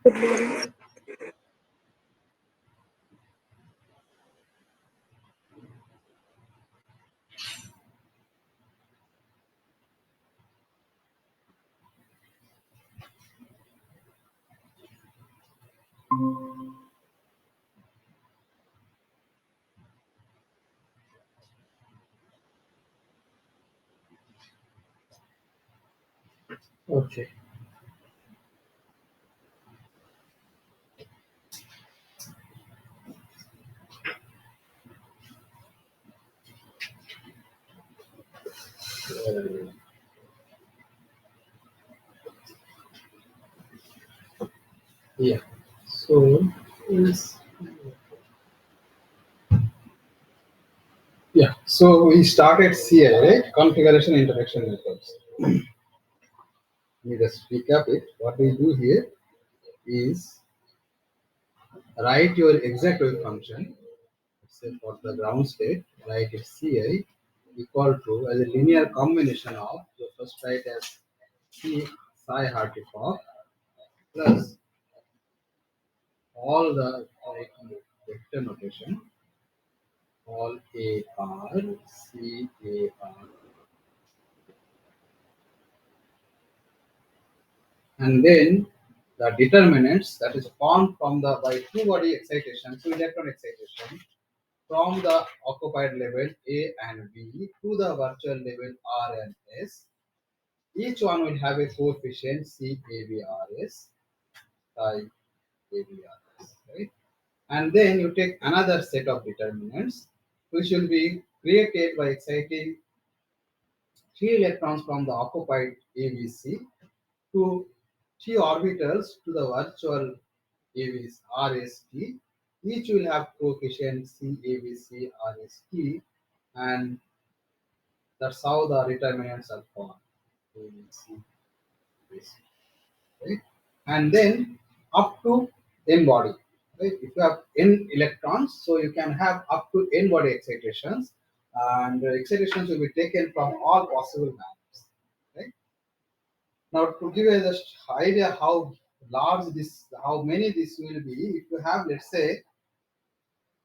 Good morning. Okay. Uh, yeah. So yes. Yeah. So we started CA, right? Configuration interaction methods. Let me just recap it. What we do here is write your exact wave function. Let's say for the ground state, write it CI equal to as a linear combination of the first write as C psi hartree plus all the like vector notation all A R C A R and then the determinants that is formed from the by two body excitation, two electron excitation from the occupied level A and B to the virtual level R and S. Each one will have a coefficient CABRS by ABRS, right? And then you take another set of determinants which will be created by exciting three electrons from the occupied ABC to three orbitals to the virtual AVs RST. Each will have coefficient CAVC RST, and that's how the determinants are formed. ABC, right? And then up to n body. Right? If you have n electrons, so you can have up to n body excitations, and the excitations will be taken from all possible values. Right? Now, to give you the idea how large this, how many this will be, if you have, let's say,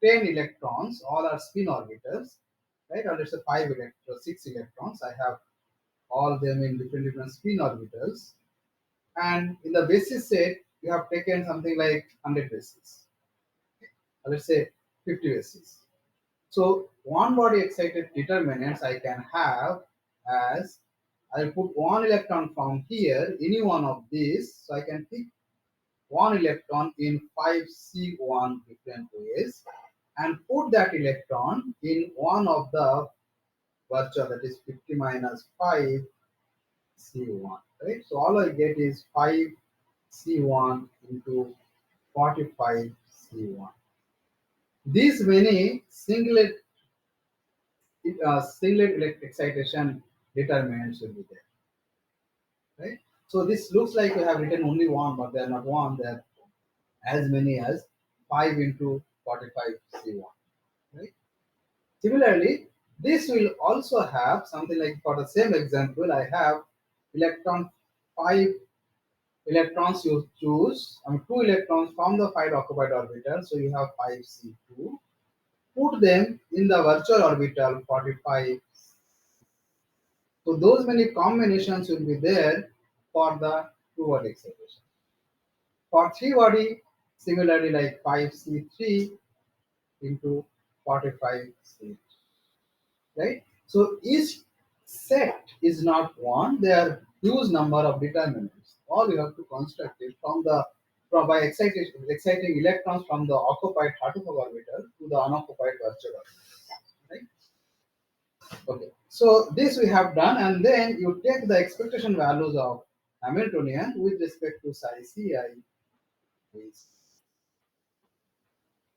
10 electrons, all are spin orbitals, right? Or let's say 5 electrons, 6 electrons. I have all them in different spin orbitals. And in the basis set, you have taken something like 100 bases, or let's say 50 bases. So one body excited determinants I can have as I'll put one electron from here, any one of these, so I can pick one electron in 5C1 different ways and put that electron in one of the virtual, that is 50 minus 5C1, right? So all I get is 5C1 into 45C1. These many singlet excitation determinants will be there, right? So this looks like we have written only one, but they are not one. They are as many as 5 into 45 C1, right? Similarly, this will also have something like, for the same example, I have electron 5 electrons you choose, two electrons from the 5 occupied orbital, so you have 5C2. Put them in the virtual orbital 45. So those many combinations will be there for the two body excitation. For three body, similarly like 5C3 into 45C, right? So each set is not one, there are huge number of determinants. All you have to construct it from by exciting electrons from the occupied Hartree orbital to the unoccupied virtual orbital. Right? Okay. So this we have done, and then you take the expectation values of Hamiltonian with respect to psi ci is,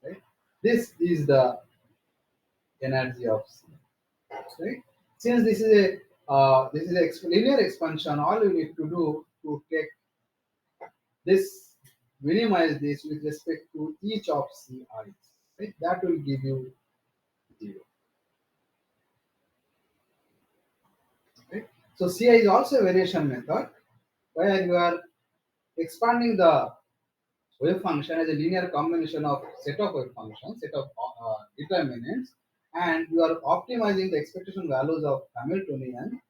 right? This is the energy of C, right? Since this is a linear expansion, all you need to do to take this, minimize this with respect to each of Ci's, right? That will give you 0. Right? So Ci is also a variation method where you are expanding the Wave function is a linear combination of set of wave functions, set of determinants, and you are optimizing the expectation values of Hamiltonian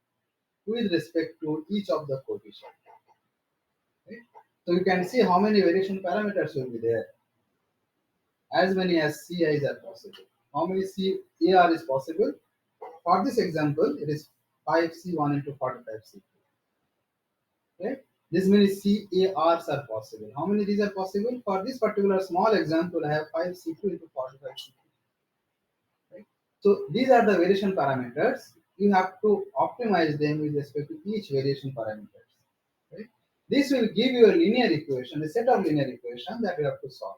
with respect to each of the coefficients. Right? So you can see how many variation parameters will be there. As many as CIs are possible. How many CAR is possible? For this example, it is 5C1 into 45C2. Right? This many CARs are possible. How many these are possible? For this particular small example, I have 5C2 into 45C2. Right? So these are the variation parameters. You have to optimize them with respect to each variation parameters. Right? This will give you a linear equation, a set of linear equations that you have to solve.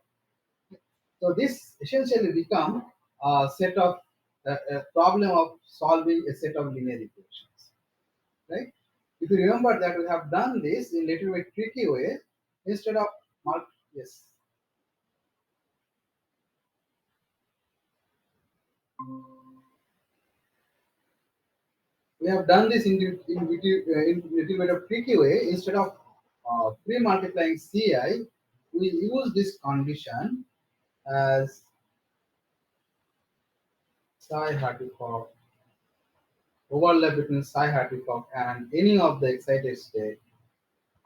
So this essentially become a set of a problem of solving a set of linear equations, right? If you remember that we have done this in little bit tricky way, instead of yes, we have done this in little bit of tricky way. Instead of pre-multiplying Ci, we use this condition as psi Hartree-Fock overlap between psi Hartree-Fock and any of the excited state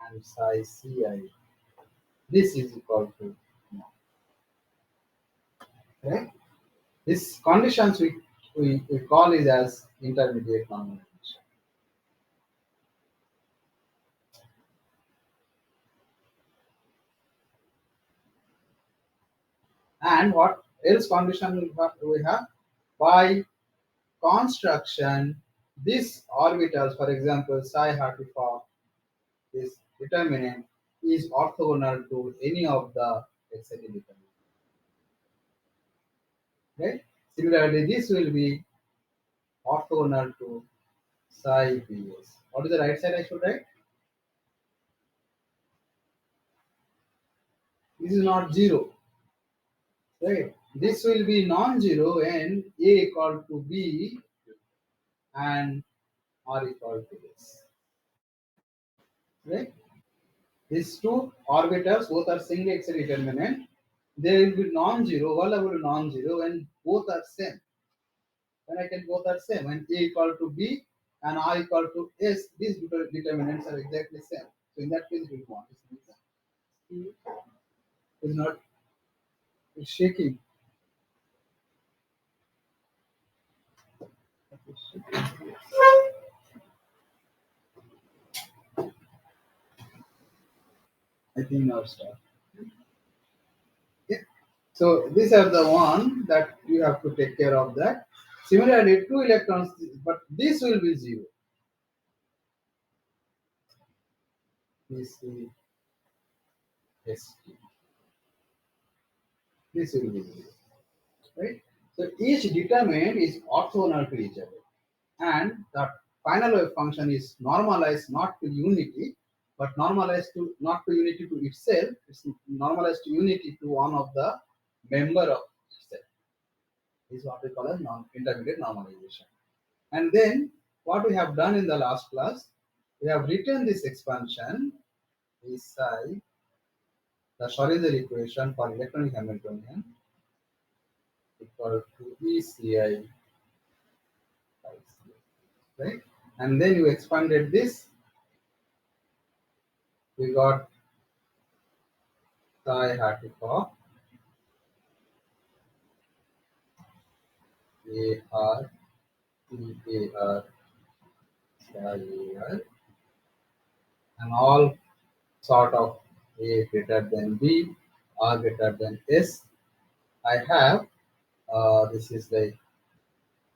and psi Ci. This is equal to no, right? This conditions we call it as intermediate normalization. And what else condition we have? By construction, this orbitals, for example, psi Hartree-Fock, this determinant is orthogonal to any of the excited determinant. Right? Similarly, this will be orthogonal to psi Bs. What is the right side I should write? This is not zero. Right? This will be non-zero when A equal to B and R equal to this. Right? These two orbitals both are single excited determinant. They will be non-zero, valuable non-zero when both are same. When I can both are same, when A equal to B and R equal to S, these determinants are exactly same. So in that case, we want is not it's shaking. I think now start. Yeah. So these are the one that you have to take care of that. Similarly, two electrons, but this will be zero. This is ST. This will be zero. Right? So each determinant is orthogonal to each other. And the final wave function is normalized not to unity, but normalized to not to unity to itself. It's normalized to unity to one of the member of itself. This is what we call as intermediate normalization. And then what we have done in the last class, we have written this expansion is psi, the Schrodinger equation for electronic Hamiltonian equal to ECI, right? And then you expanded this, we got psi Hartree-Fock AR TAR psi AR and all sort of A greater than B, R greater than S. I have this is like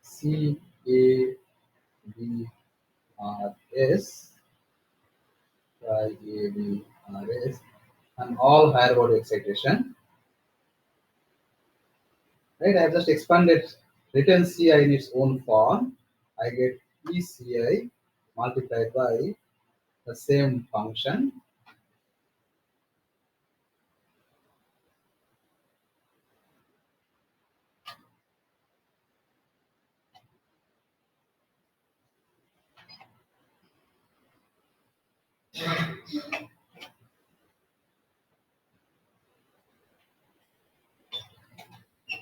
C A B R S psi A B R S and all higher order excitation. Right, I have just expanded written Ci in its own form. I get ECI multiplied by the same function.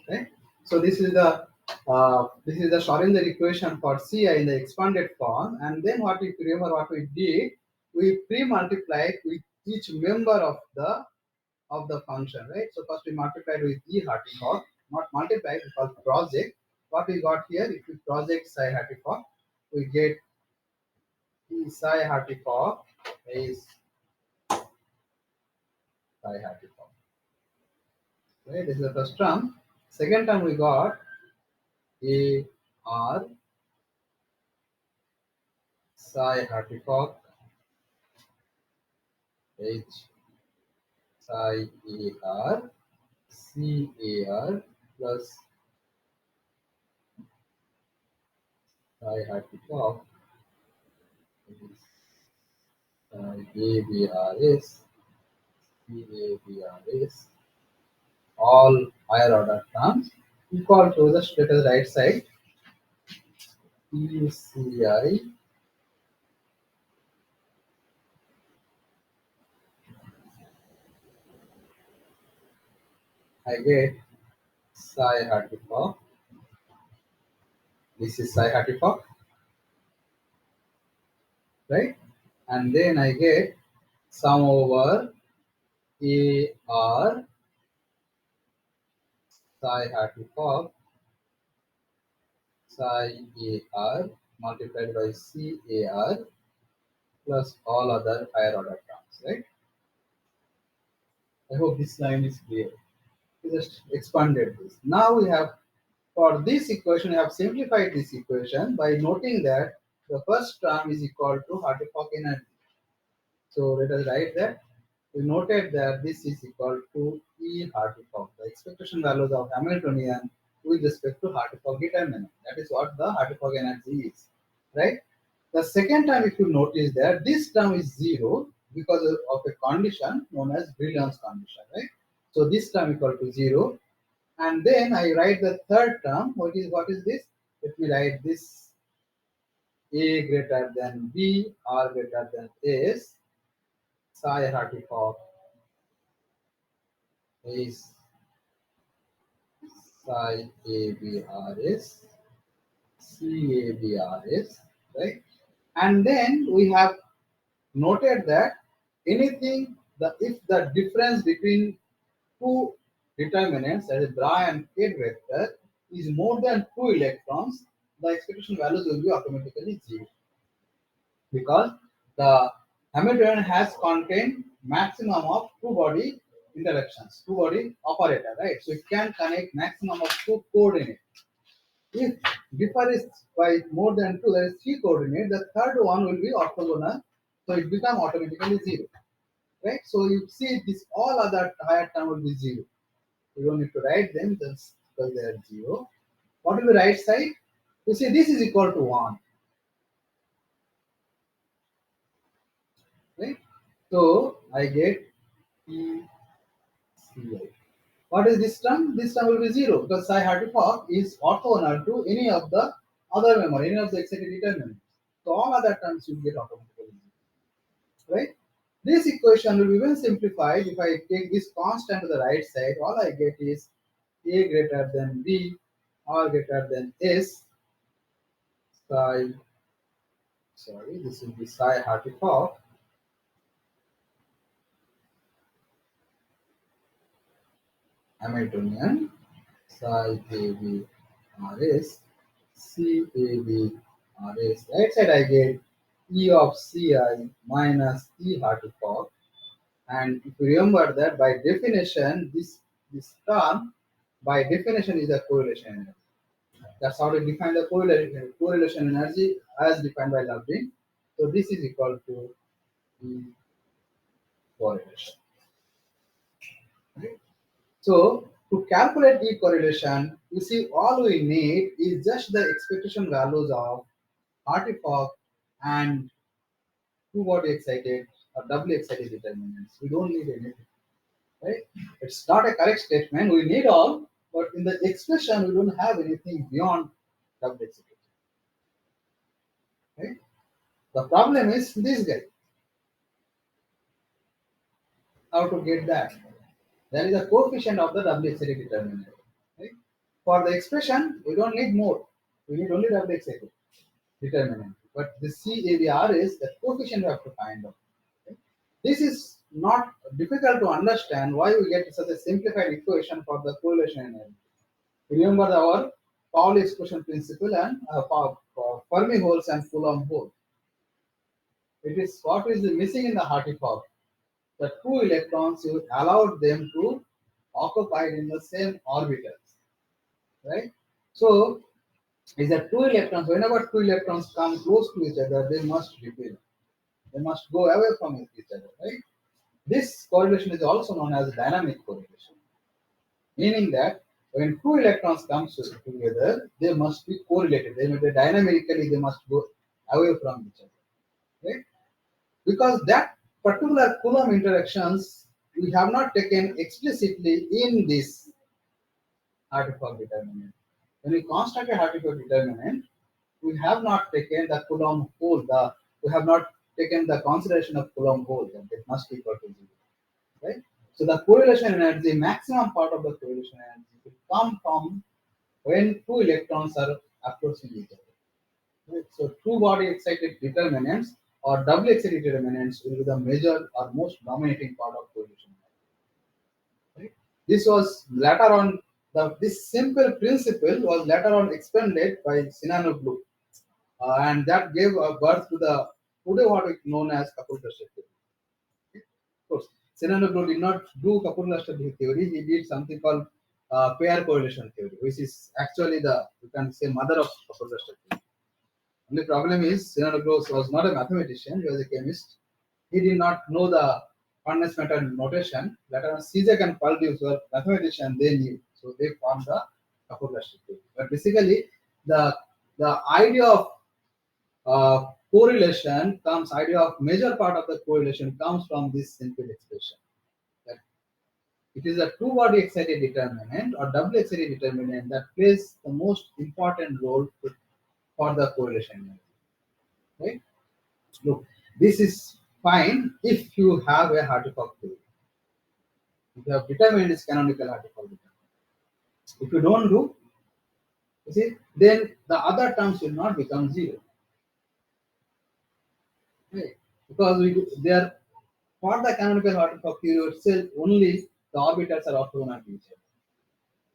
right? So this is the Schrodinger equation for Ci in the expanded form, and then what if you remember what we did? We pre-multiplied with each member of the function, right? So first we multiplied with E Hartree-Fock, not multiplied, we call project. What we got here, if we project psi Hartree-Fock, we get E psi Hartree-Fock is psi Hartree-Fock. Right? This is the first term. Second term we got A R psi Hartree-Fock H psi A R C A R plus psi Hartree-Fock is psi A B R S C A B R S all higher order terms equal to the status right side PCI I get psi Hartree-Fock. This is psi Hartree-Fock, right? And then I get sum over AR psi Hartree-Fock psi AR multiplied by CAR plus all other higher order terms, right? I hope this line is clear. We just expanded this. Now we have, for this equation, we have simplified this equation by noting that the first term is equal to Hartree-Fock energy. So let us write that. We noted that this is equal to E Hartree-Fock, the expectation values of Hamiltonian with respect to Hartree-Fock determinant. That is what the Hartree-Fock energy is, right? The second term, if you notice that this term is zero because of a condition known as brilliance condition, right? So this term equal to zero, and then I write the third term. What is this? Let me write this: A greater than B, R greater than S, psi Hartree-Fock is psi ABRS, CABRS, right? And then we have noted that anything, if the difference between two determinants, that is bra and Kate vector, is more than 2 electrons, the expectation values will be automatically zero, because the Hamiltonian has contained maximum of two body interactions, two body operator, right? So it can connect maximum of two coordinates. If differ is by more than two, there is three coordinate, the third one will be orthogonal, so it becomes automatically zero, right? So you see this all other higher term will be zero. You don't need to write them just because they are zero. What will be right side? You see this is equal to 1, right? So I get PCI. What is this term? This term will be zero because psi Hartree-Fock is orthogonal to any of the other member, any of the excited determinants. So all other terms will get automatically zero, right? This equation will be even simplified if I take this constant to the right side. All I get is A greater than B, R greater than S, psi, sorry, this will be psi Hartree-Fock Hamiltonian psi AB RS CAB RS. Right side I get E of Ci minus E Hartree-Fock. And if you remember that by definition, this term by definition is a correlation energy. That's how they define the correlation energy as defined by Lagrange. So this is equal to E correlation. Right? So to calculate E correlation, you see all we need is just the expectation values of Hartree-Fock and two body excited or doubly excited determinants. We don't need anything, right? It's not a correct statement. We need all, but in the expression, we don't have anything beyond doubly excited, right? The problem is this guy. How to get that? There is a coefficient of the doubly excited determinant, right? For the expression, we don't need more. We need only double excited determinant. But the CAVR is the coefficient we have to find out. Okay? This is not difficult to understand why we get such a simplified equation for the correlation energy. Remember our Pauli exclusion principle and Fermi holes and Coulomb hole. It is what is missing in the Hartree-Fock. The two electrons, you allowed them to occupy in the same orbitals, right? So, is that two electrons, whenever two electrons come close to each other, they must repel. They must go away from each other, right? This correlation is also known as dynamic correlation, meaning that when two electrons come together, they must be correlated. They may be dynamically, they must go away from each other, right? Because that particular Coulomb interactions we have not taken explicitly in this Hartree-Fock determinant. When we construct a Hartree-Fock determinant, we have not taken the Coulomb hole. We have not taken the consideration of Coulomb hole that it must be equal to zero, right? So the correlation energy, maximum part of the correlation energy, will come from when two electrons are approaching each other. Right? So two body excited determinants or doubly excited determinants will be the major or most dominating part of correlation. Right? This was later on this simple principle was later on expanded by Sinanoglu, and that gave birth to the today what is known as Kapil-Cluster theory. Of course, Sinanoglu did not do Kapil-Cluster theory; he did something called pair correlation theory, which is actually the you can say mother of Kapil-Cluster theory. Only problem is Sinanoglu was not a mathematician; he was a chemist. He did not know the condensed notation. Later on, Cizek and Purdieu were mathematicians. They knew, so they formed the Kapil-Cluster theory. But basically, the the idea of correlation comes. Idea of major part of the correlation comes from this simple expression. That it is a two-body excited determinant or double excited determinant that plays the most important role for the correlation. Right? Look, this is fine if you have a Hartree-Fock theory. If you have determined its canonical Hartree-Fock determinant. If you don't do, you see, then the other terms will not become zero. Right? Because they are for the canonical Hartree-Fock theory itself, only the orbitals are orthogonal to each other.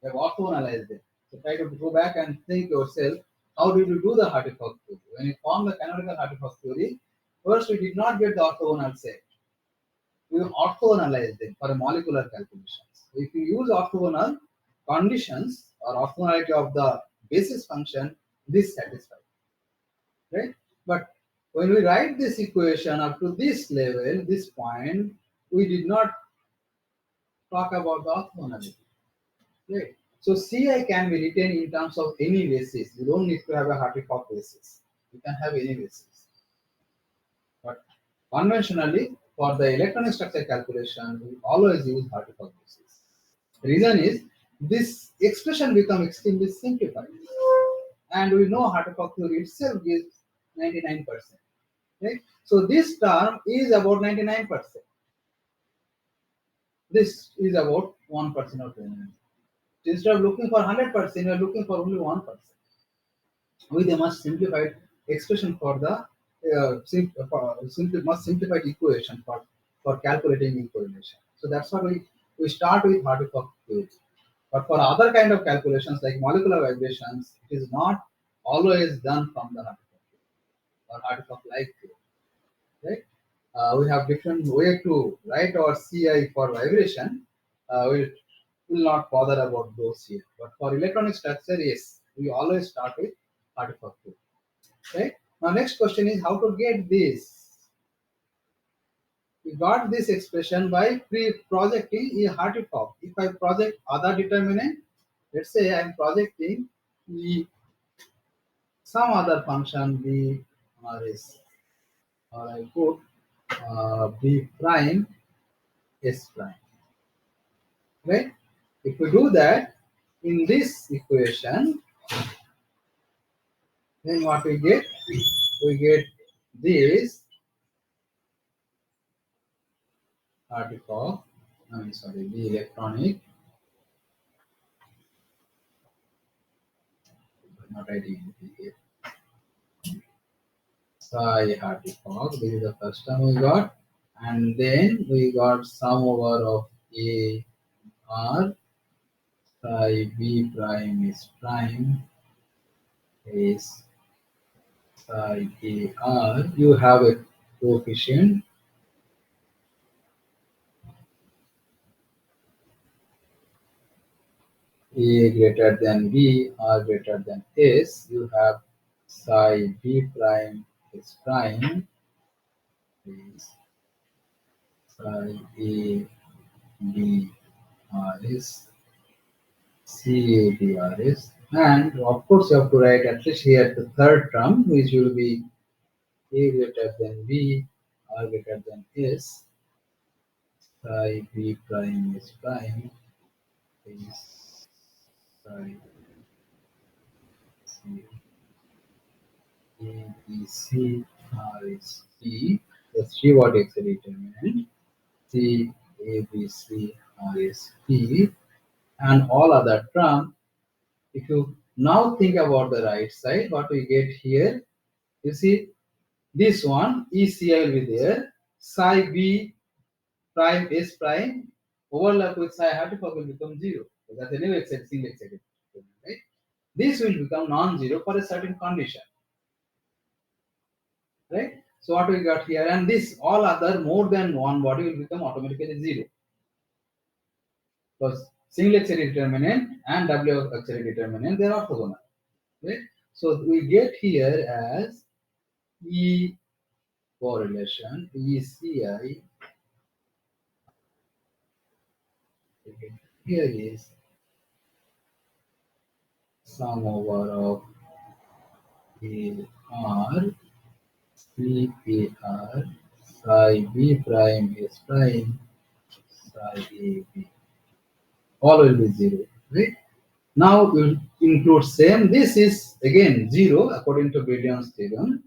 You have orthogonalized them. So try to go back and think yourself, how did you do the Hartree-Fock theory? When you formed the canonical Hartree-Fock theory, first we did not get the orthogonal set. We orthogonalize them for molecular calculations. If you use orthogonal conditions or orthogonality of the basis function, this satisfies, right? But when we write this equation up to this level, this point, we did not talk about the orthogonality, right? So Ci can be written in terms of any basis. You don't need to have a Hartree-Fock basis. You can have any basis. But conventionally, for the electronic structure calculation, we always use Hartree-Fock basis. The reason is this expression becomes extremely simplified. And we know Hartree-Fock theory itself gives 99%. Right? So this term is about 99%. This is about 1% of the energy. Instead of looking for 100%, you are looking for only 1%. With a much simplified expression for the much simplified equation for calculating correlation. So that's why we start with Hartree-Fock theory. But for other kind of calculations like molecular vibrations, it is not always done from the Hartree-Fock theory or Hartree-Fock like theory. Right? We have different way to write our Ci for vibration. We will not bother about those here. But for electronic structure, yes, we always start with Hartree-Fock theory. Right? Now, next question is how to get this. We got this expression by projecting a Hartree-Fock. If I project other determinant, let's say I am projecting some other function b or s, or I put b prime s prime. Right? If we do that in this equation, then what we get? We get this Hartree-Fock, the electronic not writing anything here. Psi Hardy Fog. This is the first term we got. And then we got sum over of A R psi B prime is prime is psi A R. You have a coefficient A greater than B, R greater than S. You have psi B prime is prime is psi A B R is CABRS, and of course you have to write at least here the third term, which will be A greater than B, R greater than S, psi B prime is prime is psi C A B C R is P. The three vertex determinant C A B C R is P, and all other term. If you now think about the right side, what we get here, you see this one ECI will be there, psi B prime S prime overlap with psi Hartree-Fock will become 0. So that's anyway excited, single excited, right? This will become non-zero for a certain condition, right? So what we got here, and this all other more than one body will become automatically 0, because single excited determinant and W excited determinant they are orthogonal, right? So we get here as E correlation ECI. Here is sum over of A R C P R psi B prime S prime psi A B. All will be 0, right? Now we'll include same. This is again 0 according to Billion's theorem.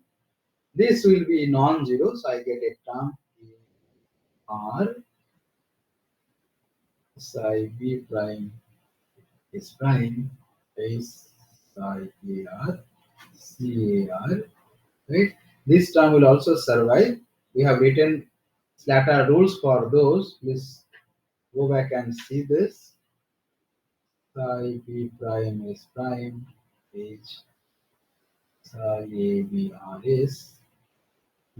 This will be non-zero, so I get a term R psi B prime S prime is psi AR CAR, right? This term will also survive. We have written Slater rules for those. Please go back and see this. Psi B prime S prime is psi ABRS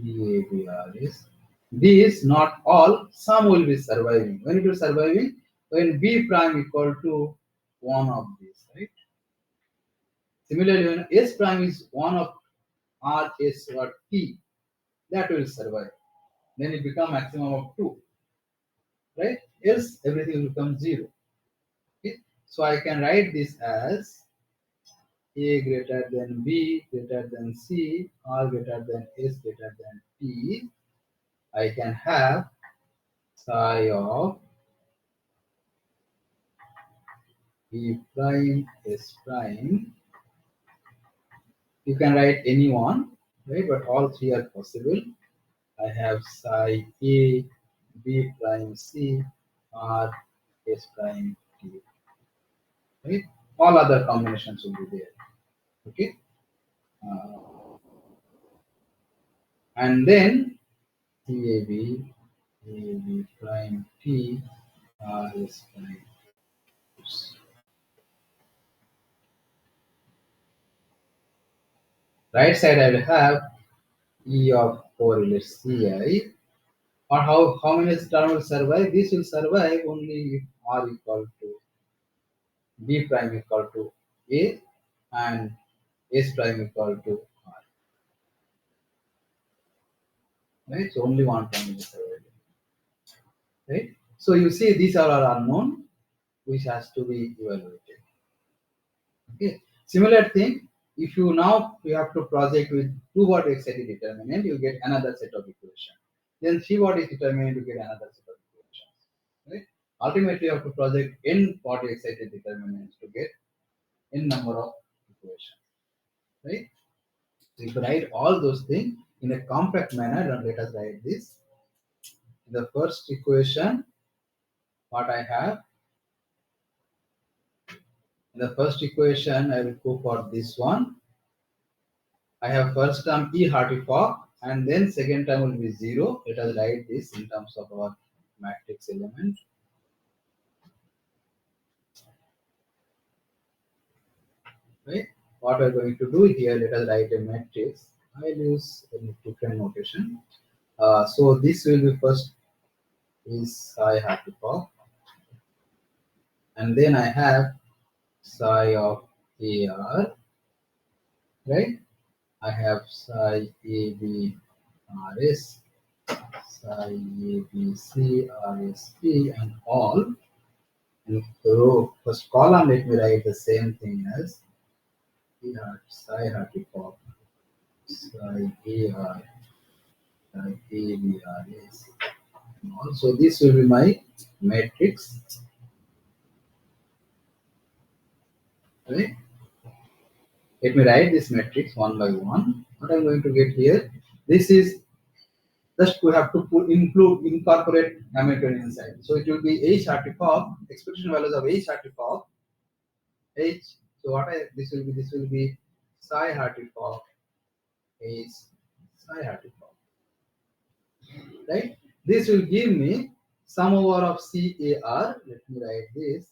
CABRS. These not all, some will be surviving. When it is surviving, when B prime equal to one of these, right? Similarly, when S prime is one of R, S, or T, that will survive. Then it become maximum of 2, right? Else everything will become 0. Okay? So I can write this as A greater than B greater than C, R greater than S greater than T. I can have psi of B prime S prime. You can write any one, right? But all three are possible. I have psi A B prime C R S prime T, right? All other combinations will be there. Okay, and then CAB AB prime T R S prime. Right side I will have E of correlate CI. Or how many terms will survive? This will survive only if R equal to B prime equal to A and S prime equal to R. Right? So only one term will survive. Right? So you see these are all unknown, which has to be evaluated. Okay. Similar thing, if you now you have to project with two body excited determinant, you get another set of equations. Then three body determinant, you get another set of equations. Right? Ultimately, you have to project n body excited determinants to get n number of equations. Right? So if you write all those things in a compact manner, now let us write this. In the first equation, what I have In the first equation, I will go for this one. I have first term E hearty fog, and then second term will be 0. Let us write this in terms of our matrix element. Right? What we are going to do here, let us write a matrix. I will use a different notation. So this will be first is psi hearty fog, and then I have psi of AR, right? I have psi AB RS, psi ABC RSP, and all. In row first column, let me write the same thing as psi hearty fog, psi AR, psi AB RS. So this will be my matrix, right? Let me write this matrix one by one. What I'm going to get here, this is just we have to incorporate Hamiltonian inside. So it will be H artifact, expectation values of H artifact, H. So what I this will be psi artifact H psi artifact, right? This will give me sum over of CAR. Let me write this.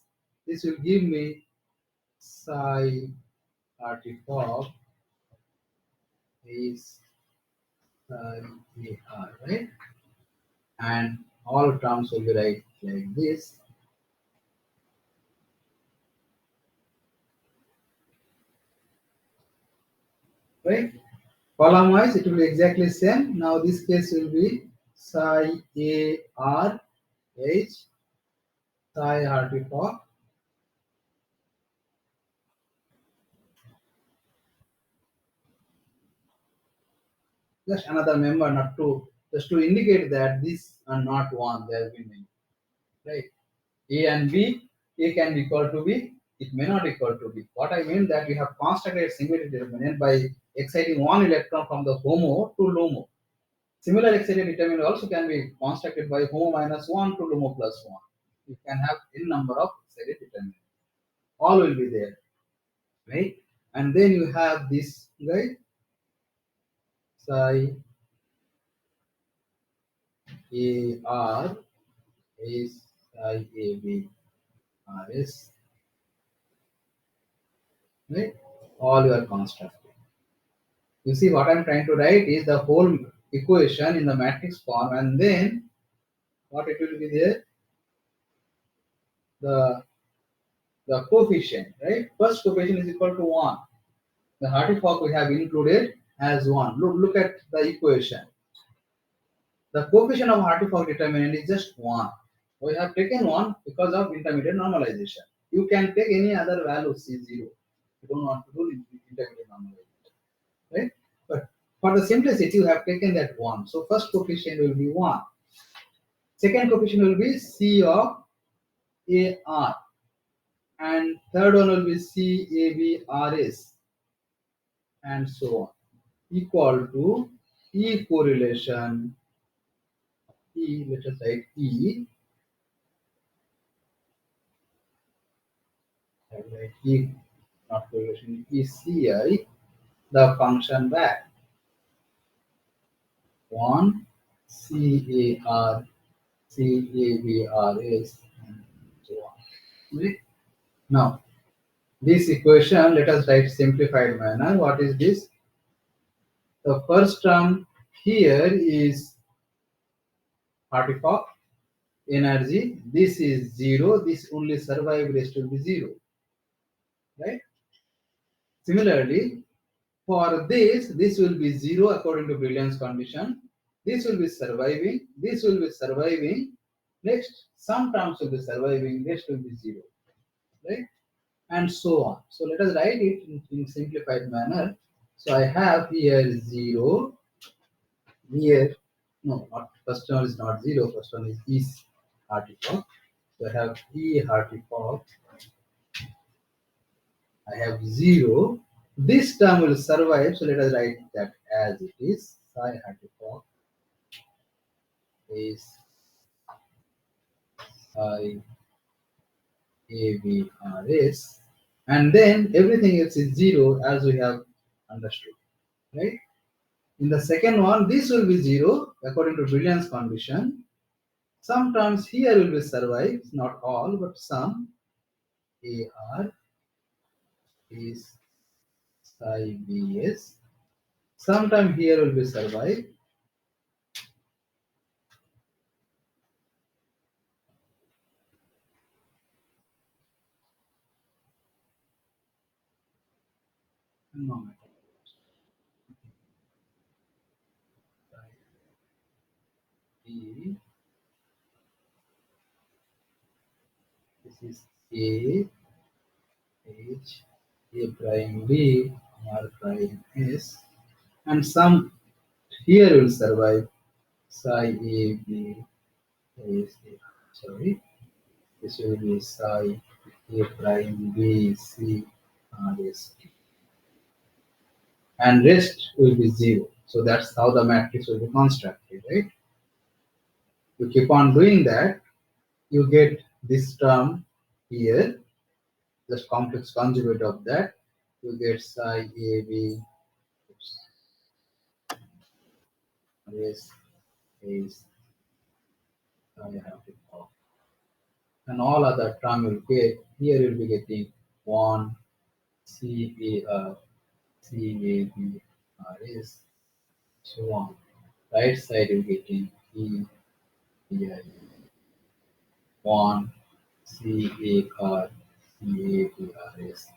This will give me psi artifact is psi AR, right? And all terms will be like this, right? Column wise, it will be exactly same. Now this case will be psi AR H psi RT4. Just another member, not to just to indicate that these are not one. There will be many, right? A and B, A can be equal to B. It may not equal to B. What I mean that we have constructed similarity determinant by exciting one electron from the HOMO to LUMO. Similar excited determinant also can be constructed by HOMO minus 1 to LUMO plus 1. You can have n number of excited determinants. All will be there, right? And then you have this guy, psi AR is psi AB RS, right? All you are constructing. You see what I'm trying to write is the whole equation in the matrix form, and then what it will be there? The coefficient, right? First coefficient is equal to 1. The Hartree-Fock we have included as 1. Look at the equation. The coefficient of Hartree-Fock determinant is just 1. We have taken 1 because of intermediate normalization. You can take any other value, C0. You don't want to do intermediate normalization, right? But for the simplicity, you have taken that 1. So first coefficient will be 1. Second coefficient will be C of AR. And third one will be CABRS, and so on, equal to E correlation E, let us write E, E, not correlation, ECI, the function back 1 CAR CABRS, and so on. Right? Now this equation, let us write simplified manner. What is this? The first term here is artifact energy. This is 0. This only survive rest will be 0. Right? Similarly, for this will be 0 according to brilliance condition. This will be surviving. This will be surviving. Next, some terms will be surviving. Rest will be 0. Right? And so on. So let us write it in simplified manner. So I have here 0. Here, no, not first one is not 0. First one is artifact. So I have E artifact. I have 0. This term will survive, so let us write that as it is. Psi artifact is psi ABRS. and then everything else is zero as we have understood, right? In the second one, this will be zero according to brilliance condition. Some terms here will be survive, not all, but some. AR is psi BS. Sometime here will be survive. No matter. E, this is A, H, A prime B, R prime S, and some here will survive psi A B S A. Sorry, this will be psi A prime B C R S T, and rest will be zero. So that's how the matrix will be constructed, right? You keep on doing that, you get this term here, just complex conjugate of that, you get psi A B S is I have to call. And all other term will get, here you'll be getting 1 C A R C A B R S, so on. Right side you're getting E B I 1 C A R C A B R S.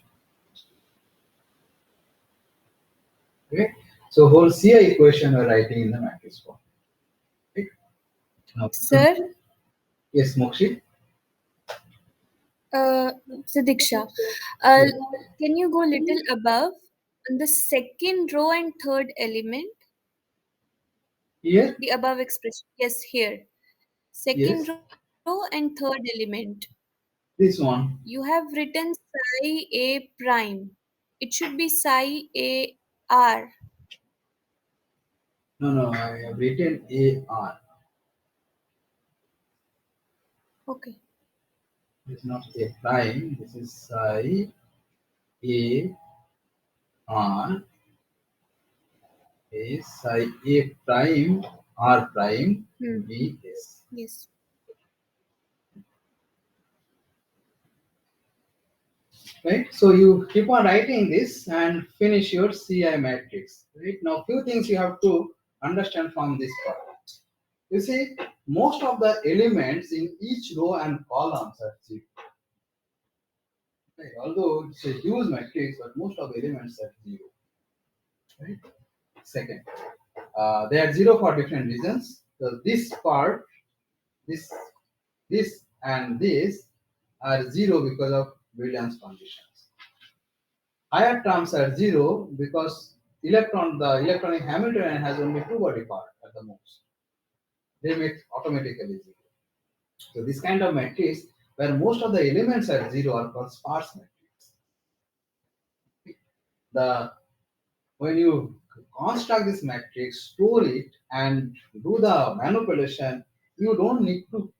Okay? So whole CI equation we're writing in the matrix form. Okay? Now, Sir, yes, Mokshi? so Diksha, Yes. can you go little above on the second row and third element? Here? The above expression. Yes, here. Second Yes. row and third element. This one. You have written psi A prime. It should be psi A R. No, no, I have written AR. Okay. It's not A prime. This is psi A R is psi A prime R prime Hmm. B S. Yes. Right? So you keep on writing this and finish your CI matrix. Right? Now, few things you have to understand from this part. You see, most of the elements in each row and columns are zero. Right? Although it's a huge matrix, but most of the elements are zero. Right? Second, they are zero for different reasons. So this part, this, this, and this are zero because of Brilliant's conditions. Higher terms are zero because the electronic Hamiltonian has only two body part at the most. They make automatically zero. So this kind of matrix where most of the elements are zero are called sparse matrix. The when you construct this matrix, store it, and do the manipulation, you don't need to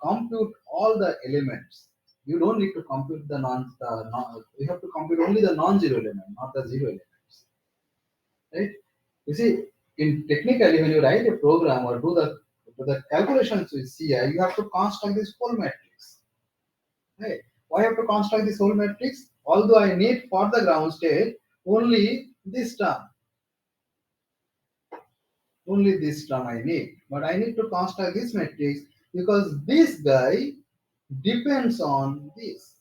compute all the elements. You don't need to compute you have to compute only the non-zero element, not the zero elements. Right? You see, in technically, when you write a program or do the calculations with CI, you have to construct this whole matrix. Right? Why have to construct this whole matrix? Although I need for the ground state only this term I need, but I need to construct this matrix because this guy depends on this.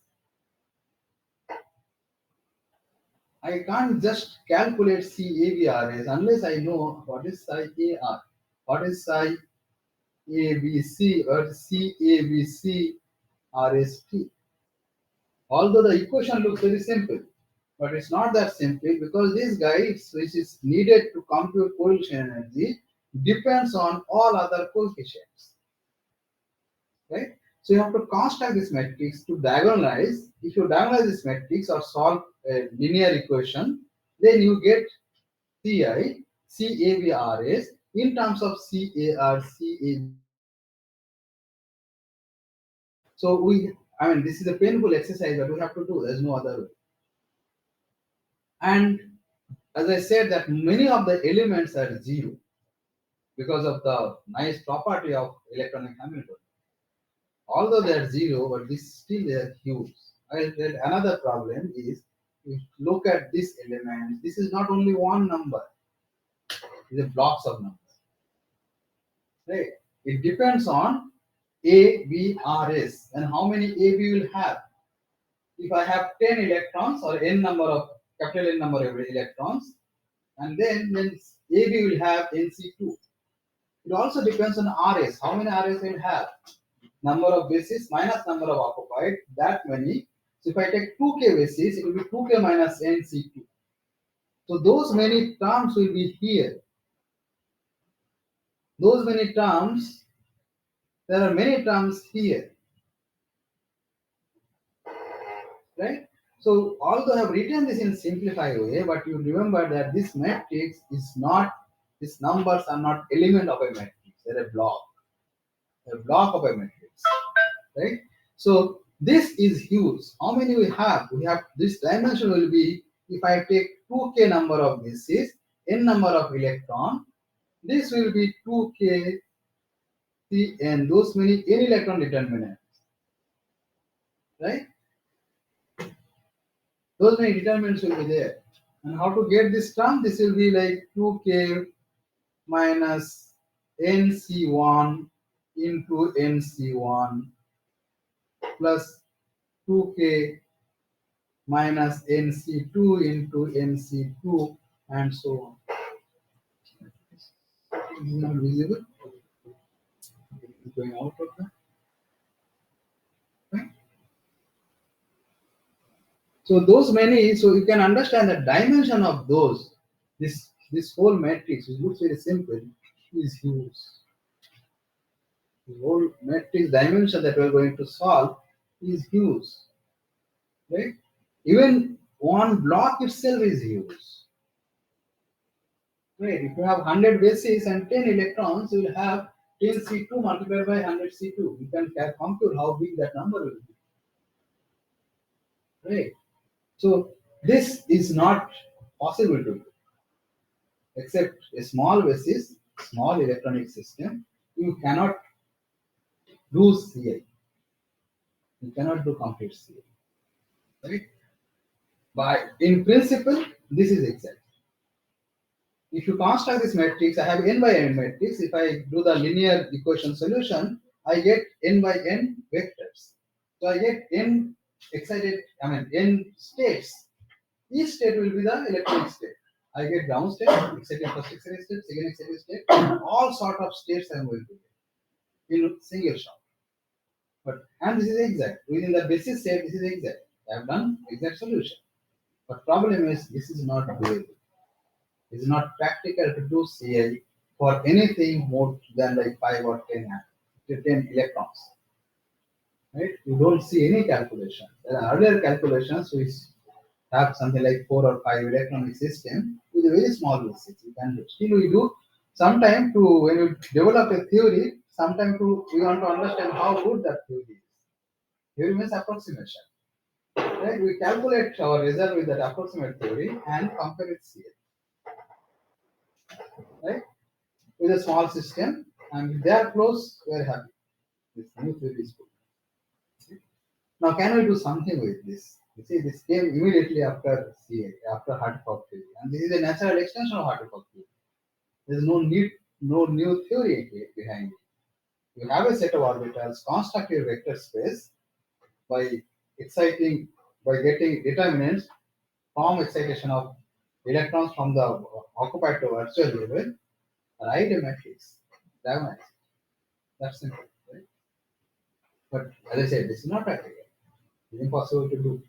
I can't just calculate CABRS unless I know what is psi AR, what is psi ABC or CABC RST. Although the equation looks very simple, but it's not that simple because this guy, which is needed to compute coefficient energy, depends on all other coefficients. Right? So you have to construct this matrix to diagonalize. If you diagonalize this matrix or solve a linear equation, then you get CI, CABRS in terms of CAR, CAB. So I mean, this is a painful exercise, but we have to do. There's no other way. And as I said, that many of the elements are zero because of the nice property of electronic Hamilton. Although they are zero, but this still they are huge. Another problem is, if you look at this element, this is not only one number, these are blocks of numbers. Right? It depends on A, B, R, S, and how many A, B will have. If I have 10 electrons or n number of capital N number of electrons, and then AB will have NC2. It also depends on RS. How many RS will have? Number of bases minus number of occupied, that many. So if I take 2k bases, it will be 2k minus NC2. So those many terms will be here. Those many terms, there are many terms here, right? So although I have written this in simplified way, but you remember that this matrix is not, these numbers are not element of a matrix, they're a block of a matrix, right? So this is huge. How many we have? We have this dimension will be, if I take 2k number of bases, n number of electron, this will be 2k Cn, those many n electron determinants, right? Those many determinants will be there. And how to get this term? This will be like 2k minus nc1 into nc1 plus 2k minus nc2 into nc2 and so on. Is not visible? Going out of that. Right? So those many, so you can understand the dimension of those. This whole matrix, which looks very simple, is huge. The whole matrix dimension that we are going to solve is huge. Right? Even one block itself is huge. Right? If you have 100 bases and 10 electrons, you will have 10C2 multiplied by 100C2. You can compute how big that number will be. Right? So this is not possible to do, except a small basis, small electronic system. You cannot do CI. You cannot do complete CI. Right? But in principle, this is exact. If you construct this matrix, I have n by n matrix. If I do the linear equation solution, I get n by n vectors. So I get n excited, I mean n states. Each state will be the electronic state. I get ground state, excited first excited state, second excited state, all sort of states I am going to get in single shot. But and this is exact. Within the basis set, this is exact. I have done exact solution. But problem is this is not doable. It is not practical to do CI for anything more than like 5 or 10 electrons. Right? You don't see any calculation. There are earlier calculations which have something like 4 or 5 electronic system with a very small basis. You can do. Still we do sometime to when you develop a theory, sometime to we want to understand how good that theory is. Theory means approximation. Right? We calculate our result with that approximate theory and compare it CI. Right? With a small system, and if they are close, we are happy. This new theory is good. Now, can we do something with this? You see, this came immediately after CA, after Hartree-Fock theory, and this is a natural extension of Hartree-Fock theory. There is no new theory behind it. You have a set of orbitals, construct your vector space by exciting, by getting determinants from excitation of electrons from the occupied to virtual level, write a matrix, diagonalize. That's simple, right? But as I said, this is not practical. It's impossible to do.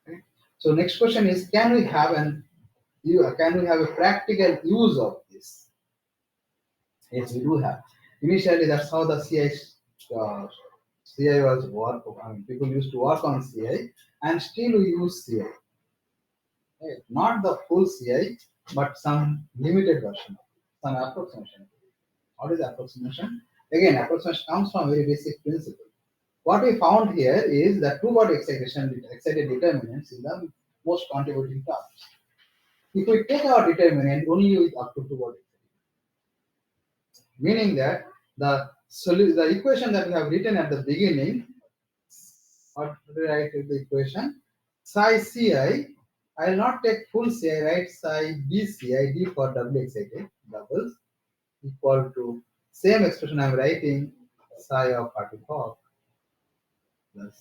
Right? So next question is, can we have a practical use of this? Yes, we do have. Initially, that's how the CI was work. I mean, people used to work on CI, and still we use CI. Right? Not the full CI, but some limited version, some approximation. What is approximation? Again, approximation comes from very basic principle. What we found here is that two-body excited determinants in the most contributing terms. If we take our determinant only with up to two-body, meaning that the equation that we have written at the beginning, what do I write the equation? Psi Ci, I will not take full Ci, write psi BCi, D for doubly excited, doubles, equal to same expression I am writing psi of particle plus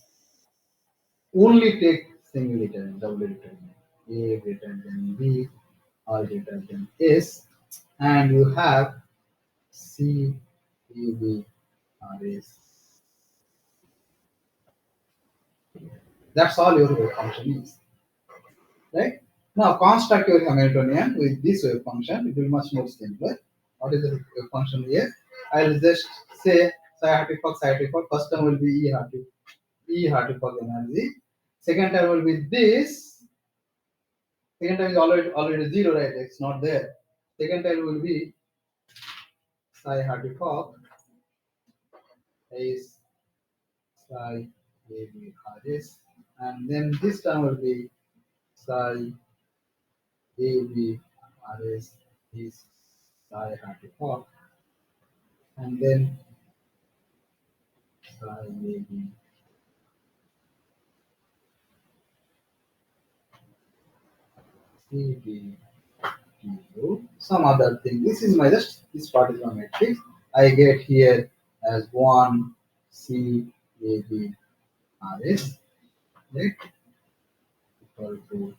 only take single determinant, double determinant, A greater than B or greater than S, and you have C, A, B, or S. That's all your wave function is, right? Now construct your Hamiltonian with this wave function. It will be much more simpler. What is the wave function here? I'll just say psi Hartree-Fock, psi Hartree-Fock. First term will be E Hartree-Fock energy. Second term will be this. Second term is already zero, right? It's not there. Second term will be psi Hartree-Fock is psi ABRS, and then this term will be psi ABRS is psi Hartree-Fock, and then psi AB some other thing. This is my just this part is my matrix. I get here as 1 C A B R S, right, equal to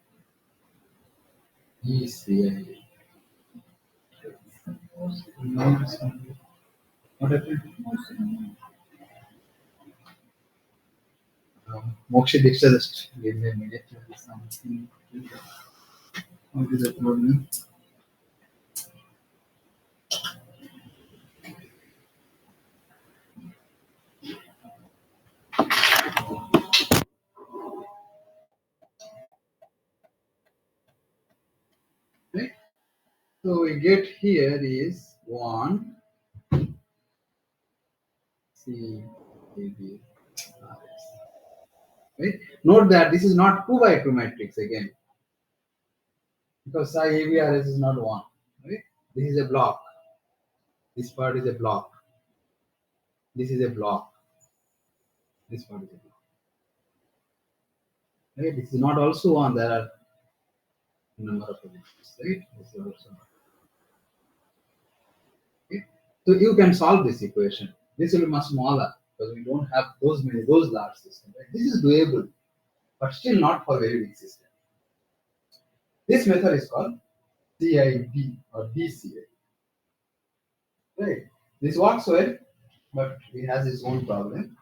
E C I. No, what happened? Moksha Diksha just gave me a minute to do something. How is that problem? Right? So we get here is 1 C A B R S. Right? Note that this is not 2 by 2 matrix again, because psi ABRS is not 1. Right? This is a block. This part is a block. This is a block. This part is a block. Right? This is not also 1. There are a number of positions. Right? This is also not. Okay? So you can solve this equation. This will be much smaller because we don't have those large systems. Right? This is doable, but still not for very big system. This method is called CID or DCA. Right? This works well, but it has its own problem.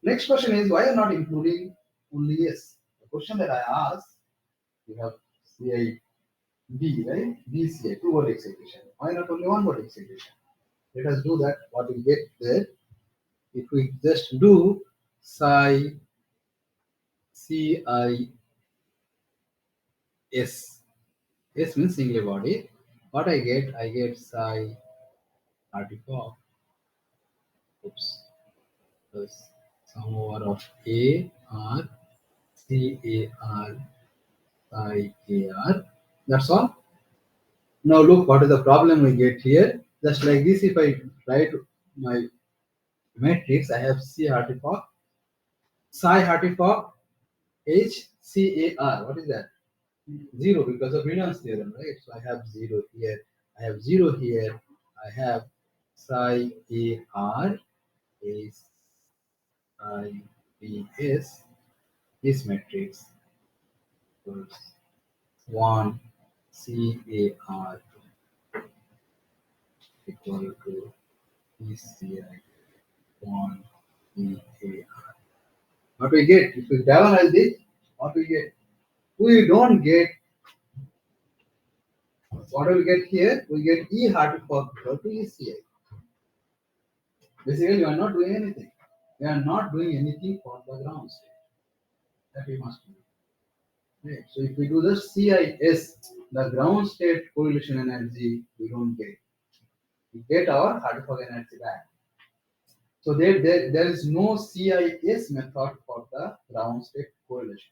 Next question is why are not including only S? The question that I asked, you have CID, right? DCA, two word excitation. Why not only one word excitation? Let us do that. What we get there, if we just do psi CIS, S means single body. What I get psi article, oops, plus sum over of A R C A R psi A R. That's all. Now look what is the problem we get here. Just like this, if I write my matrix, I have C Hartree-Fock, psi Hartree-Fock, H C A R. What is that? Zero because of Williams theorem, right? So I have zero here. I have zero here. I have psi A R is psi B S. This matrix equals 1 C A R equal to E C I 1 E A R. What we get? If we diagonalize this, what we get? We don't get what we get here. We get E Hartree-Fock equal to ECI. Basically, we are not doing anything. We are not doing anything for the ground state. That we must do. Right. So if we do the CIS, the ground state correlation energy, we don't get. We get our Hartree-Fock energy back. So there is no CIS method for the ground state correlation.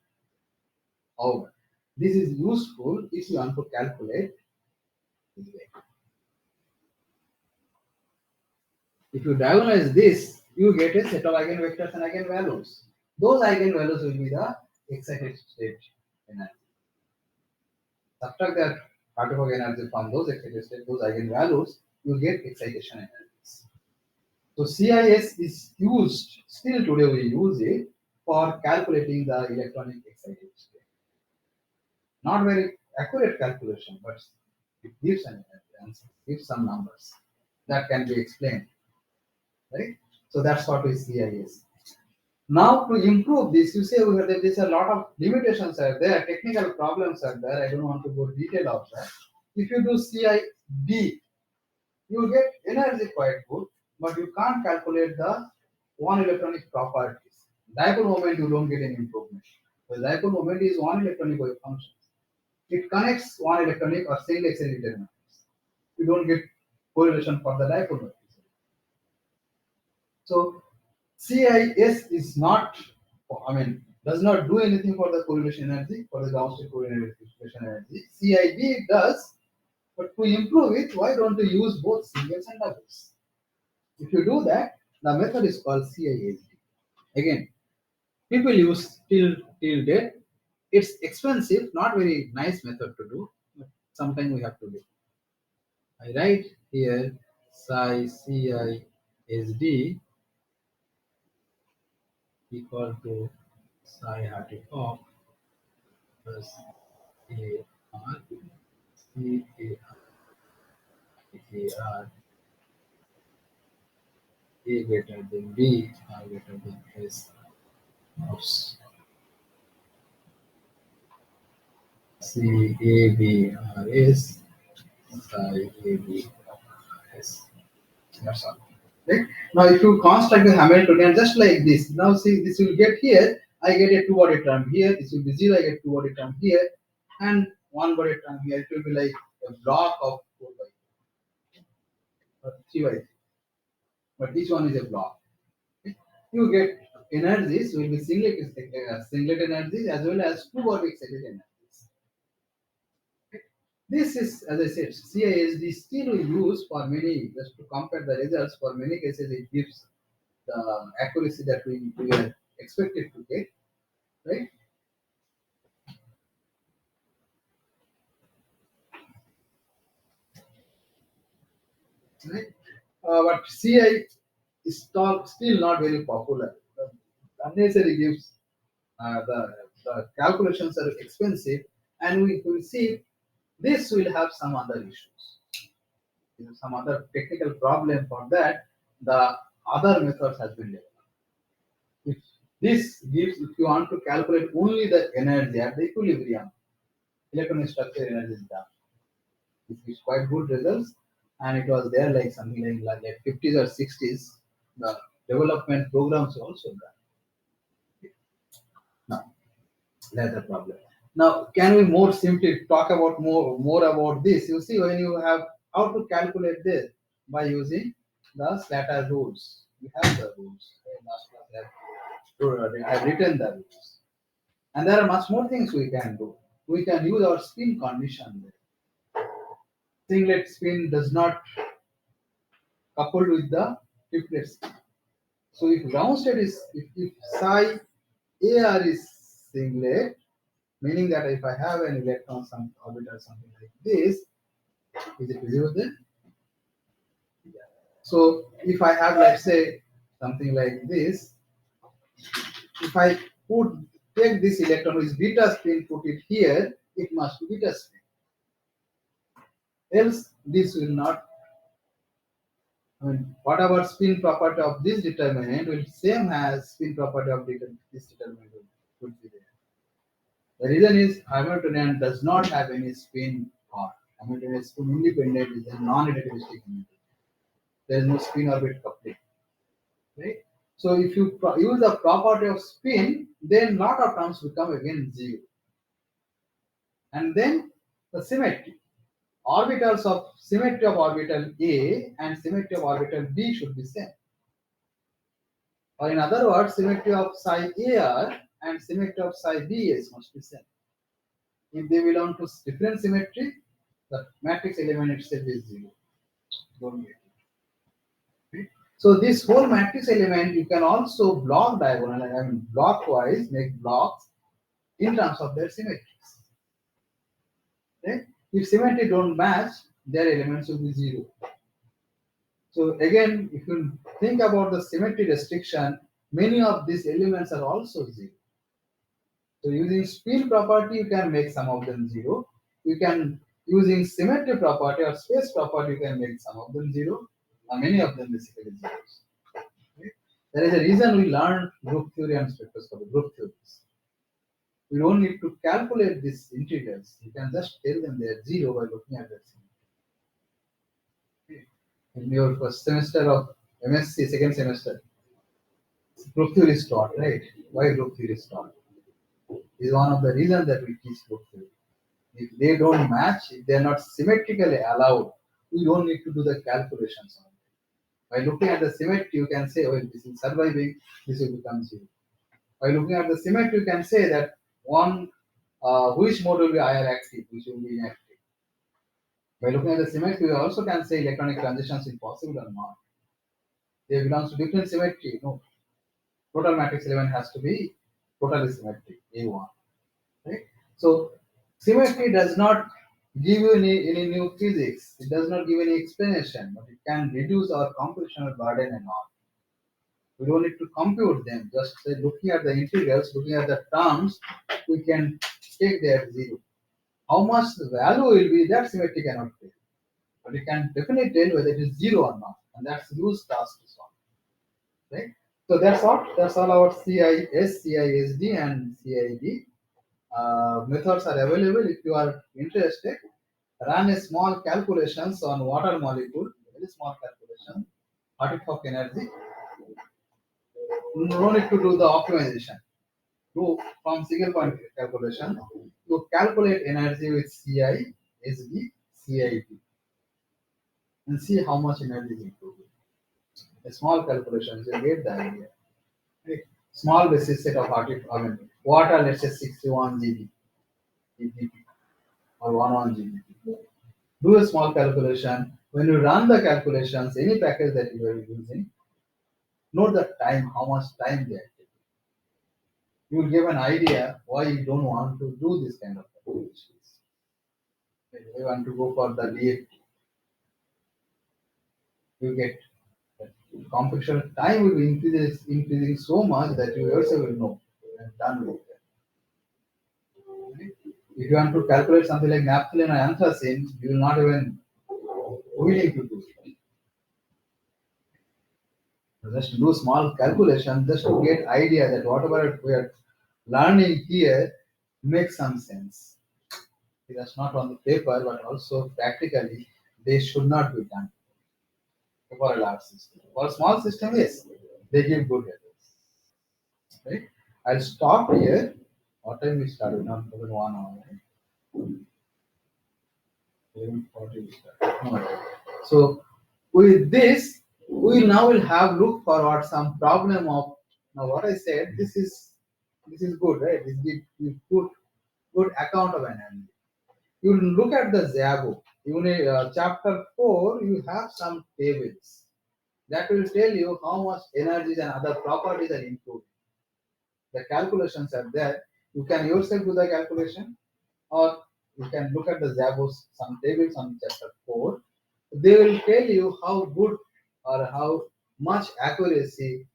However, this is useful if you want to calculate this way. If you diagonalize this, you get a set of eigenvectors and eigenvalues. Those eigenvalues will be the excited state energy. Subtract that particle energy from those excited state, those eigenvalues, you get excitation energies. So CIS is used, still today we use it for calculating the electronic excited state. Not very accurate calculation, but it gives an answer, gives some numbers that can be explained, right? So that's what is CIS. Now to improve this, you say we have, there's a lot of limitations are there, technical problems are there. I don't want to go detail of that. If you do CID, you get energy quite good, but you can't calculate the one electronic properties. Dipole moment you don't get any improvement. The dipole moment is one electronic wave function. It connects one electronic or single excited matrix. You don't get correlation for the dipole moment. So CIS is not, I mean, does not do anything for the correlation energy, for the ground state correlation energy. CID does, but to improve it, why don't you use both singles and doubles? If you do that, the method is called CISD. Again, people use till date. It's expensive, not very nice method to do, but sometimes we have to do. I write here psi CISD equal to psi hat of plus A R C A R A greater than B R greater than S of C A B R S psi A B R S. That's all. Right? Now, if you construct the Hamiltonian just like this, now see this will get here. I get a two body term here. This will be zero. I get two body term here, and one body term here. It will be like a block of 4 by or 3 by 3. But each one is a block. Okay? You get energies will be singlet energies as well as two body excited energies. Okay? This is, as I said, CISD still we use for many, just to compare the results. For many cases, it gives the accuracy that we are expected to get, right? Right? But CI is still not very popular. Unnecessary gives the calculations are expensive, and we will see this will have some other issues. Some other technical problem for that. The other methods has been developed. If this gives, if you want to calculate only the energy at the equilibrium, electronic structure energy is done. It gives quite good results, and it was there like something like 50s or 60s. The development programs also done. Now that's the problem. Now, can we more simply talk about more about this? You see, when you have how to calculate this by using the Slater rules. We have the rules. In last class, I have written the rules, and there are much more things we can do. We can use our spin condition. Singlet spin does not coupled with the triplet spin. So if ground state is if psi AR is singlet, meaning that if I have an electron some orbital something like this, is it visible then? Yeah. So if I have, let's say, something like this, if I put take this electron with beta spin, put it here, it must be beta spin. Else this will not, I mean, whatever spin property of this determinant will same as spin property of this determinant would be there. The reason is Hamiltonian does not have any spin part. Hamiltonian is spin independent, is a non-relativistic Hamiltonian. There is no spin orbit coupling, right? So if you use the property of spin, then lot of terms become again zero. And then the symmetry. Orbitals of symmetry of orbital A and symmetry of orbital B should be same. Or in other words, symmetry of psi AR and symmetry of psi BS must be same. If they belong to different symmetry, the matrix element itself is zero. Don't get it. Right? So this whole matrix element you can also block diagonal, I mean blockwise, make blocks in terms of their symmetries. Right? If symmetry don't match, their elements will be zero. So again, if you think about the symmetry restriction, many of these elements are also zero. So using spin property, you can make some of them zero. You can using symmetry property or space property, you can make some of them zero. Many of them basically zeros. Okay? There is a reason we learned group theory and spectroscopy, group theories. We don't need to calculate these integrals. You can just tell them they are zero by looking at that symmetry. Okay? In your first semester of MSc, second semester, group theory is taught, right? Why group theory is taught? Is one of the reasons that we teach group theory. If they don't match, if they are not symmetrically allowed, we don't need to do the calculations on it. By looking at the symmetry, you can say, well, this is surviving, this will become zero. By looking at the symmetry, you can say that one, which mode will be IR active, which will be inactive. By looking at the symmetry, we also can say electronic transitions is possible or not. They belong to different symmetry. No, total matrix element has to be totally symmetric, A1. Right? So symmetry does not give you any new physics. It does not give any explanation, but it can reduce our computational burden and all. We don't need to compute them. Just say looking at the integrals, looking at the terms, we can take their zero. How much the value will be, that symmetry cannot tell. But it can definitely tell whether it is zero or not. And that's a huge task to solve. Right? So that's all. That's all our CIS, CISD, and CID. Methods are available if you are interested. Run a small calculations on water molecule, very small calculation, particle of energy. No need to do the optimization. Do from single point calculation to calculate energy with CI, SD, CIP, and see how much energy is improved. A small calculation, you get the idea. Right? Small basis set of I mean, water, let's say 61 GBP or 11 GBP. Do a small calculation. When you run the calculations, any package that you are using, note the time, how much time they are taking. You will give an idea why you don't want to do this kind of calculations. If you want to go for the DFT, you get computation time will be increasing so much that you yourself will know you are done with it. Right? If you want to calculate something like naphthalene or anthracene, you will not even willing to do it. Just do small calculation just to get idea that whatever we are learning here makes some sense. That's not on the paper, but also practically they should not be done for a large system. For a small system, yes, they give good results. Right? I'll stop here. What time we started? Not even 1 hour. Right? 11:40 we started. No. So with this, we now will have look forward some problem of now what I said. This is good, right? This is good account of energy. You look at the Zabo. Chapter 4, you have some tables that will tell you how much energies and other properties are included. The calculations are there. You can yourself do the calculation, or you can look at the Zabos, some tables on chapter 4. They will tell you how good or how much accuracy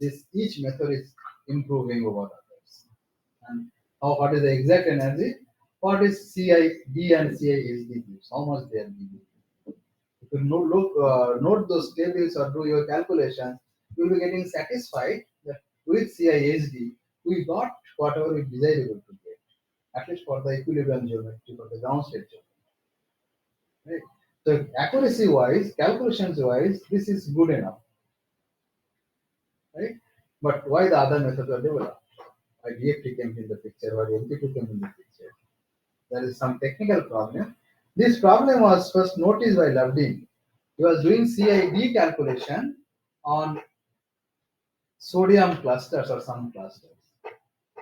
this each method is improving over others. And what is the exact energy? What is CID and CISD gives? How much they are giving? If you note those tables or do your calculations, you will be getting satisfied that with CISD we got whatever we desirable to get, at least for the equilibrium geometry, for the ground state geometry. Right? So accuracy wise, calculations wise, this is good enough, right? But why the other methods are developed? Why DFT came in the picture, why MT2 came in the picture? There is some technical problem. This problem was first noticed by Loveday. He was doing CID calculation on sodium clusters or some clusters.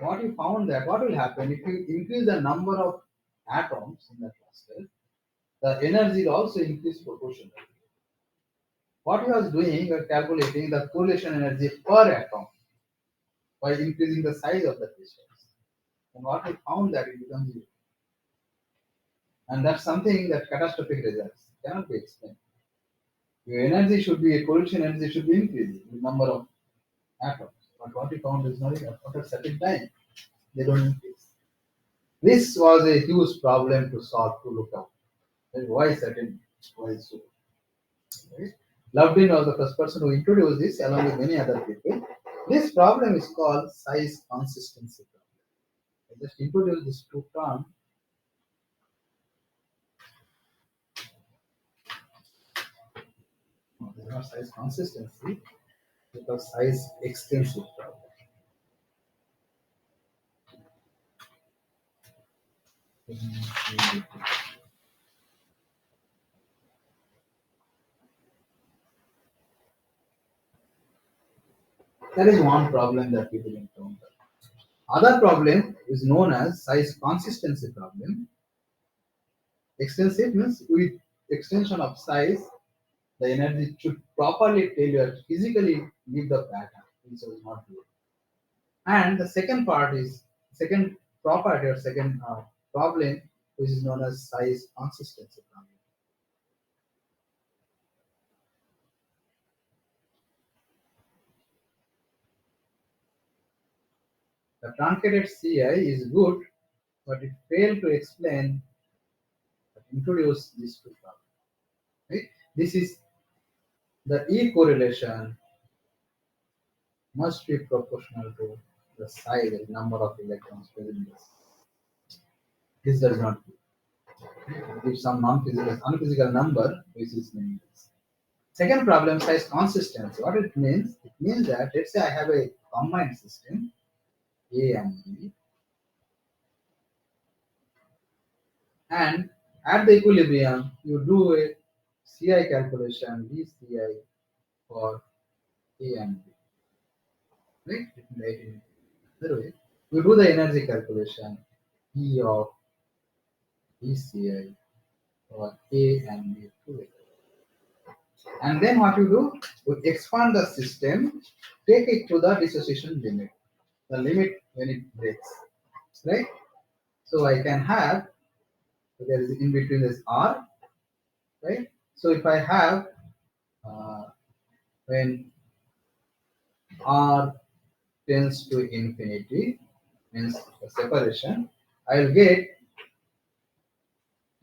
What you found that what will happen if you increase the number of atoms in the cluster, the energy will also increase proportionally. What he was doing was calculating the correlation energy per atom by increasing the size of the crystals. And what we found that it becomes zero. And that's something that catastrophic results cannot be explained. Your energy should be a correlation energy should be increasing the number of atoms. But what we found is not after a certain time they don't increase. This was a huge problem to solve to look out. And why certain why so? Right? Loveday was the first person who introduced this along with many other people. This problem is called size consistency problem. I just introduced this two term. No, this is not size consistency, because size extensive problem. That is one problem that people encounter. Other problem is known as size consistency problem. Extensive means with extension of size, the energy should properly tailor physically leave the pattern, which was not good. And the second part is second property or second problem, which is known as size consistency problem. The truncated CI is good, but it failed to explain, introduce these two problems. Right? This is the E correlation must be proportional to the size and number of electrons present in this. This does not give some non-physical, unphysical number, which is meaningless. Second problem, size consistency. What it means? It means that let's say I have a combined system, A and B, and at the equilibrium, you do a CI calculation, DCI for A and B. Right? It can write in another way. You do the energy calculation, E of DCI for A and B together. And then what you do, you expand the system, take it to the dissociation limit, the limit when it breaks, right? So I can have, so there is in between this R, right? So if I have uh, when R tends to infinity, means the separation, I will get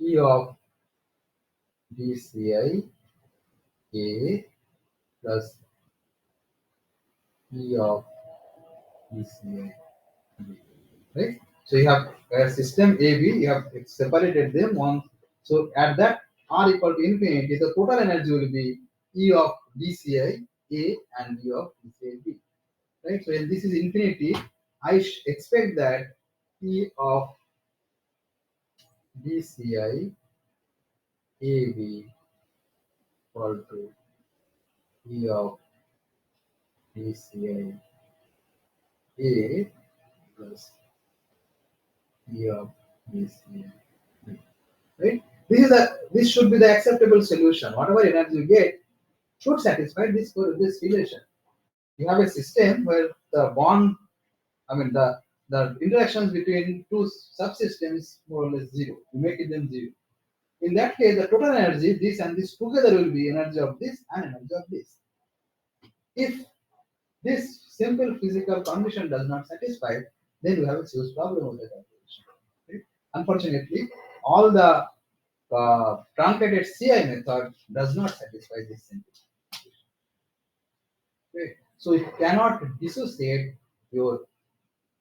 E of dci A plus E of dci B. Right? So you have a system AB, you have separated them one. So at that R equal to infinity, the total energy will be E of dci A and E of dci B. Right? So when this is infinity, I expect that E of dci AB equal to E of dci A plus E of dci B. Right? This should be the acceptable solution. Whatever energy you get should satisfy this relation. You have a system where the bond, I mean the interactions between two subsystems is more or less zero. You make it them zero. In that case, the total energy, this and this together will be energy of this and energy of this. If this simple physical condition does not satisfy, then you have a serious problem with the calculation. Right? Unfortunately, all the truncated CI method does not satisfy this simple. Right? So it cannot dissociate your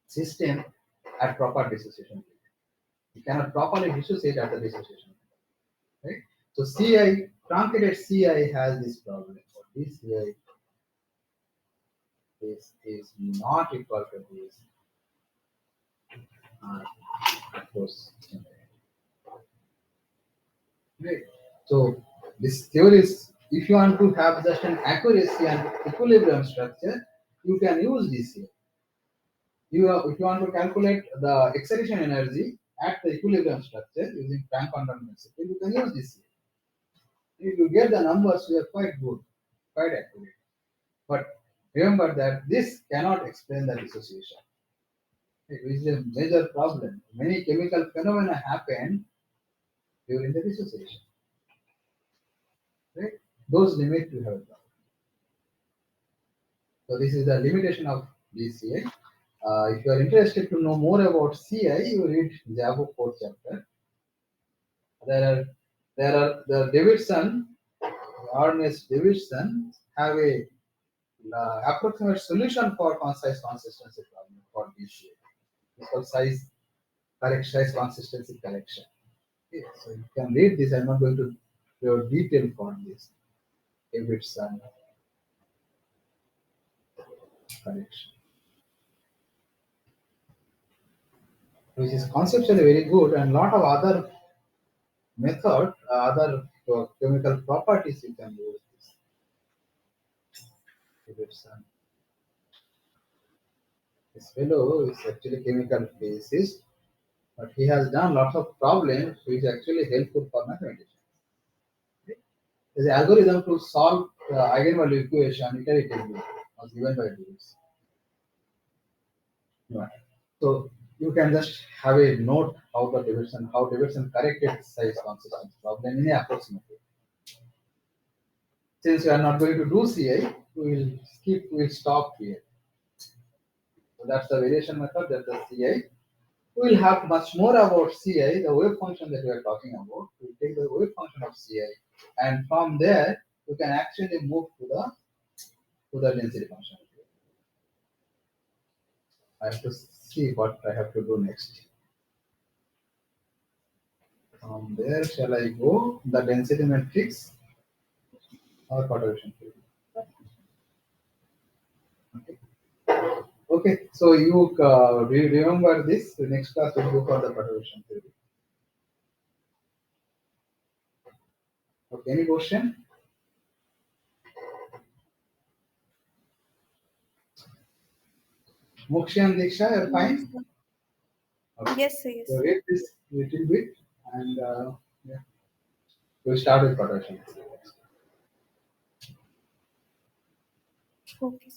system at proper dissociation rate. You cannot properly dissociate at the dissociation rate. Right? So CI, truncated CI has this problem. So this CI is not equal to this, of course. Right. So this theory is, if you want to have just an accuracy and equilibrium structure, you can use DCA. If you want to calculate the excitation energy at the equilibrium structure using Planck quantum density, you can use DCA. If you get the numbers, they are quite good, quite accurate. But remember that this cannot explain the dissociation. It is a major problem. Many chemical phenomena happen during the dissociation. Right? Those limit we have. So this is the limitation of DCA. If you are interested to know more about CI, you read Jabu 4th chapter. There are the Davidson, Ernest Davidson have a approximate solution for concise consistency problem for DCA. It's called size consistency correction. Okay, so you can read this. I'm not going to go detail for this. Davidson correction, which is conceptually very good, and lot of other method, other chemical properties you can use this. Davidson. This fellow is actually chemical physicist, but he has done lots of problems which is actually helpful for mathematicians. There's an algorithm to solve eigenvalue equation iteratively was given by Davidson. Right. So you can just have a note how Davidson corrected size consistency problem in a approximate way. Since we are not going to do CI, we'll stop here. So that's the variation method, that's the CI. We will have much more about CI, the wave function that we are talking about. We'll take the wave function of CI, and from there you can actually move to the density function. I have to see what I have to do next. From there, shall I go the density matrix or perturbation theory? Okay. Okay. So do you remember this? The next class will go for the perturbation theory. Okay. Any question? Moksha and Diksha, you're No, fine? sir. Okay. Yes, sir. So Yes. read this little bit and yeah, we'll start with perturbation. Okay.